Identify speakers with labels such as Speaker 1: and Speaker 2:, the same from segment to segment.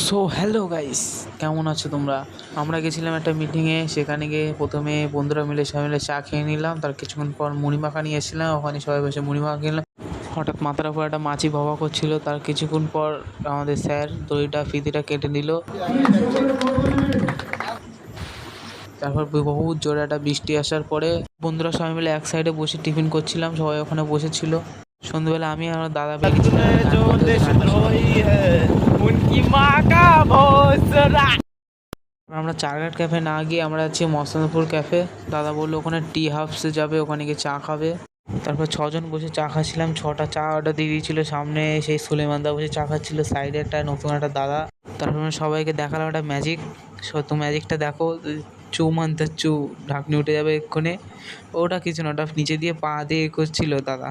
Speaker 1: So hello guys, কেমন আছো তোমরা? আমরা গেছিলাম একটা মিটিংয়ে। সেখানে গিয়ে প্রথমে বন্ধুরা মিলে সবাই মিলে চা খেয়ে নিলাম। তার কিছুক্ষণ পর মুড়িমাখা নিয়ে এসেছিলাম, ওখানে সবাই বসে মুড়িমাখা খেলাম। হঠাৎ মাথার উপর একটা মাছি ভবা করছিল। তার কিছুক্ষণ পর আমাদের স্যার দড়িটা ফিতিটা কেটে নিল। তারপর বহুত জোরে একটা বৃষ্টি আসার পরে বন্ধুরা সবাই মিলে এক সাইডে বসে টিফিন করছিলাম, সবাই ওখানে বসেছিল। সন্ধ্যেবেলা আমি আমার দাদা আমরা চারঘাট ক্যাফে না গিয়ে আমরা যাচ্ছি মস্তানপুর ক্যাফে। দাদা বললো ওখানে টি হাউসে যাবে, ওখানে গিয়ে চা খাবে। তারপর ছজন বসে চা খাচ্ছিলাম। 6টা চা অর্ডার দিয়ে দিয়েছিল। সামনে সেই সুলেমানদা বসে চা খাচ্ছিল, সাইডে একটা নতুন একটা দাদা। তারপর সবাইকে দেখালাম একটা ম্যাজিক। সত্য ম্যাজিকটা দেখো, চু মানতে চু, ঢাকনি উঠে যাবে এক্ষুনি। ওটা কিছু না, ওটা নিচে দিয়ে পা দিয়ে করছিল দাদা।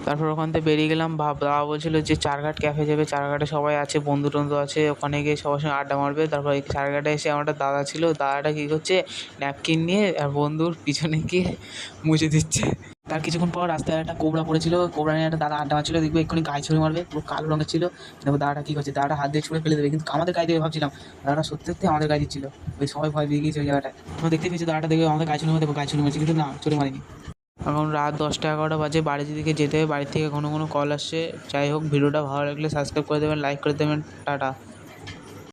Speaker 1: তারপর ওখান থেকে বেরিয়ে গেলাম। বাবা বলছিল যে চারঘাট ক্যাফে যাবে, চারঘাটে সবাই আছে, বন্ধু টন্ধু আছে, ওখানে গিয়ে সবার সঙ্গে আড্ডা মারবে। তারপর এই চারঘাটে এসে আমার একটা দাদা ছিল, দাদাটা কী করছে, ন্যাপকিন নিয়ে আর বন্ধুর পিছনে গিয়ে মুছে দিচ্ছে। তার কিছুক্ষণ পর রাস্তায় একটা কোবরা পড়েছিল, কোবরা নিয়ে একটা দাদা আড্ডা মারছিল, দেখবে এক্ষুনি গায়ে ছুঁড়ে মারবে, পুরো কালো রঙের ছিল। দেখো দাদাটা কী করছে, দাদাটা হাত দিয়ে ছুঁড়ে ফেলে দেবে, কিন্তু আমাদের গায়ে দেবে ভাবছিলাম। দাদাটা সত্যি সত্যি আমাদের গায়ে দিচ্ছিল। ওই সবাই ভয় পেয়ে গিয়েছে ওই জায়গাটায়। তোমরা দেখতে পেয়েছি দাদাটা দেখবে আমাদের গায়ে ছুঁড়ে মারবে, দেখো গায়ে ছুঁড়ে মারছে, কিন্তু না, ছুঁড়ে মারিনি। এখন রাত 10টা 11টা বাজে, বাড়ির দিকে যেতে হবে। বাড়ি থেকে ঘন ঘন কল আসছে। যাই হোক, ভিডিওটা ভালো লাগলে সাবস্ক্রাইব করে দেবেন, লাইক করে দেবেন। টাটা।